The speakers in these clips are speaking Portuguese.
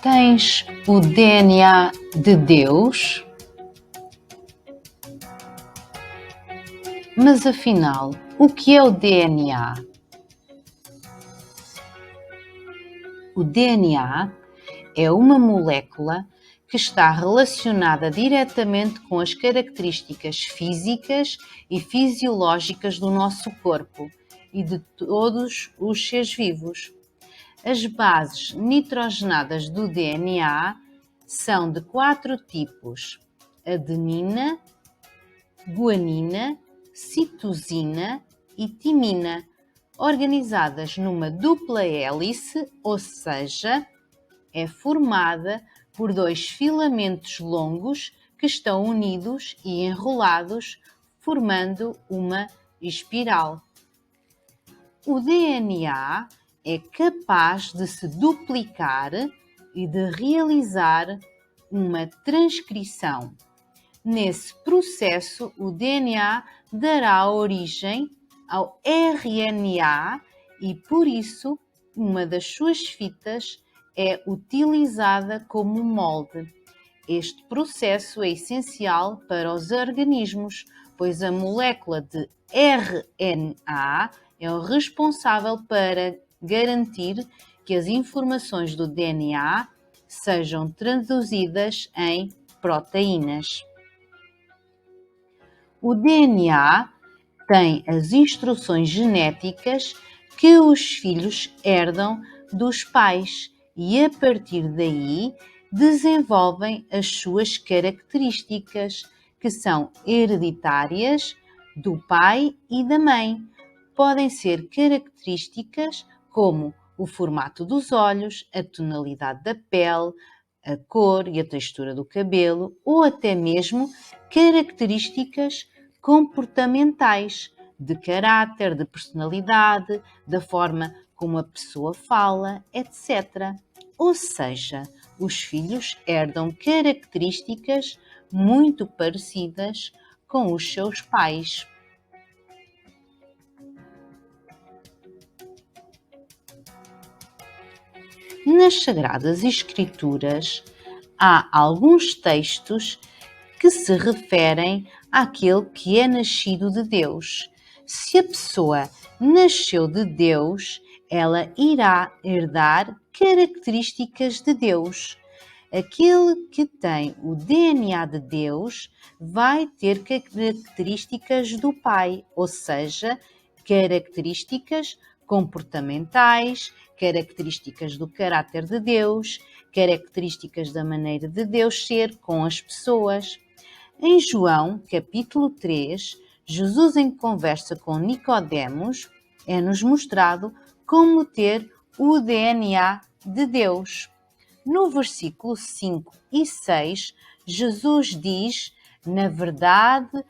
Tens o DNA de Deus? Mas afinal, o que é o DNA? O DNA é uma molécula que está relacionada diretamente com as características físicas e fisiológicas do nosso corpo e de todos os seres vivos. As bases nitrogenadas do DNA são de 4 tipos: adenina, guanina, citosina e timina, organizadas numa dupla hélice, ou seja, é formada por 2 filamentos longos que estão unidos e enrolados, formando uma espiral. O DNA é capaz de se duplicar e de realizar uma transcrição. Nesse processo, o DNA dará origem ao RNA e, por isso, uma das suas fitas é utilizada como molde. Este processo é essencial para os organismos, pois a molécula de RNA é o responsável para garantir que as informações do DNA sejam traduzidas em proteínas. O DNA tem as instruções genéticas que os filhos herdam dos pais e, a partir daí, desenvolvem as suas características, que são hereditárias do pai e da mãe. Podem ser características como o formato dos olhos, a tonalidade da pele, a cor e a textura do cabelo, ou até mesmo características comportamentais, de caráter, de personalidade, da forma como a pessoa fala, etc. Ou seja, os filhos herdam características muito parecidas com os seus pais. Nas Sagradas Escrituras, há alguns textos que se referem àquele que é nascido de Deus. Se a pessoa nasceu de Deus, ela irá herdar características de Deus. Aquele que tem o DNA de Deus vai ter características do Pai, ou seja, características comportamentais, características do caráter de Deus, características da maneira de Deus ser com as pessoas. Em João, capítulo 3, Jesus, em conversa com Nicodemos, é-nos mostrado como ter o DNA de Deus. No versículo 5 e 6, Jesus diz: na verdade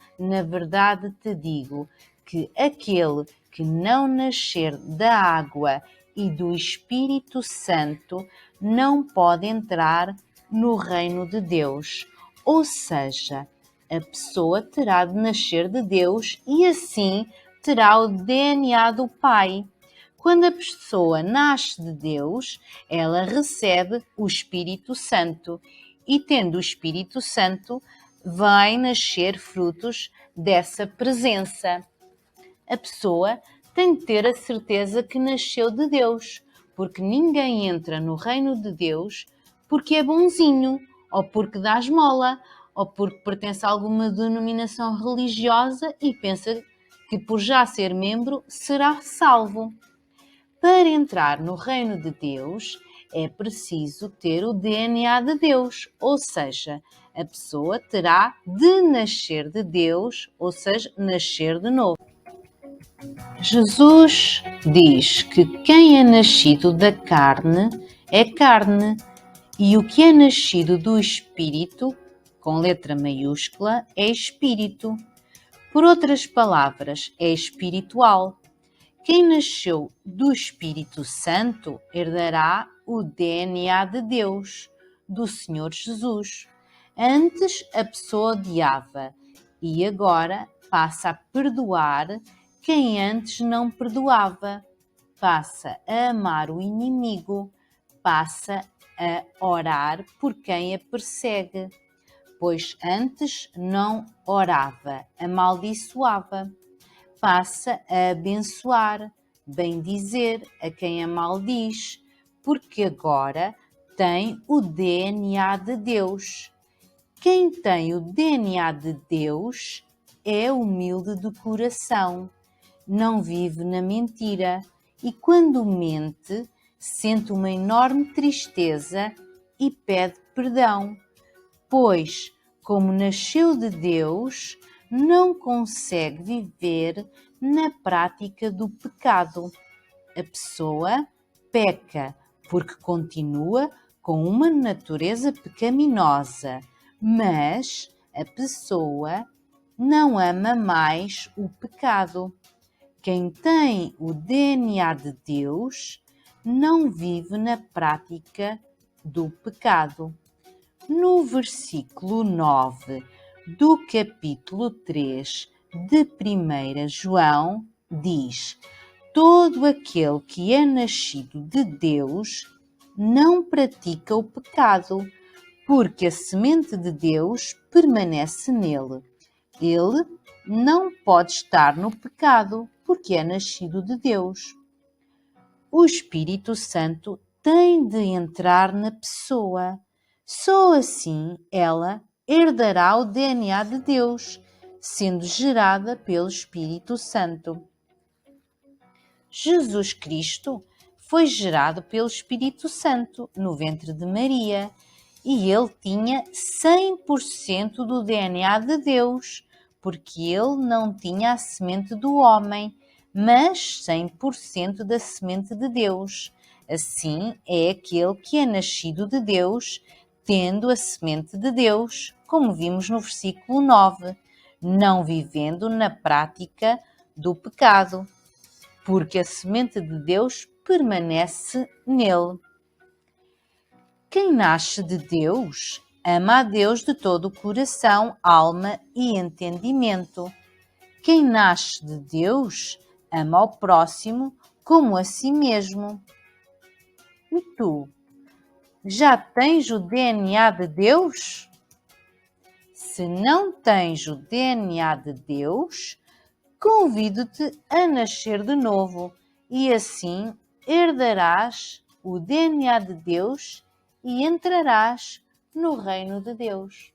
te digo, que aquele que não nascer da água e do Espírito Santo não pode entrar no reino de Deus. Ou seja, a pessoa terá de nascer de Deus e assim terá o DNA do Pai. Quando a pessoa nasce de Deus, ela recebe o Espírito Santo e, tendo o Espírito Santo, vai nascer frutos dessa presença. A pessoa tem de ter a certeza que nasceu de Deus, porque ninguém entra no reino de Deus porque é bonzinho, ou porque dá esmola, ou porque pertence a alguma denominação religiosa e pensa que por já ser membro será salvo. Para entrar no reino de Deus, é preciso ter o DNA de Deus, ou seja, a pessoa terá de nascer de Deus, ou seja, nascer de novo. Jesus diz que quem é nascido da carne é carne, e o que é nascido do Espírito, com letra maiúscula, é espírito. Por outras palavras, é espiritual. Quem nasceu do Espírito Santo herdará o DNA de Deus, do Senhor Jesus. Antes a pessoa odiava e agora passa a perdoar quem antes não perdoava. Passa a amar o inimigo, passa a orar por quem a persegue, pois antes não orava, amaldiçoava. Passa a abençoar, bendizer a quem a maldiz, porque agora tem o DNA de Deus. Quem tem o DNA de Deus é humilde de coração, não vive na mentira e, quando mente, sente uma enorme tristeza e pede perdão, pois, como nasceu de Deus, não consegue viver na prática do pecado. A pessoa peca porque continua com uma natureza pecaminosa, mas a pessoa não ama mais o pecado. Quem tem o DNA de Deus não vive na prática do pecado. No versículo 9 do capítulo 3 de 1 João, diz: todo aquele que é nascido de Deus não pratica o pecado, porque a semente de Deus permanece nele. Ele não pode estar no pecado, porque é nascido de Deus. O Espírito Santo tem de entrar na pessoa. Só assim ela herdará o DNA de Deus, sendo gerada pelo Espírito Santo. Jesus Cristo foi gerado pelo Espírito Santo no ventre de Maria e ele tinha 100% do DNA de Deus, porque ele não tinha a semente do homem, mas 100% da semente de Deus. Assim é aquele que é nascido de Deus, tendo a semente de Deus, como vimos no versículo 9, não vivendo na prática do pecado, porque a semente de Deus permanece nele. Quem nasce de Deus ama a Deus de todo o coração, alma e entendimento. Quem nasce de Deus ama ao próximo como a si mesmo. E tu, já tens o DNA de Deus? Se não tens o DNA de Deus, convido-te a nascer de novo e assim herdarás o DNA de Deus e entrarás no reino de Deus.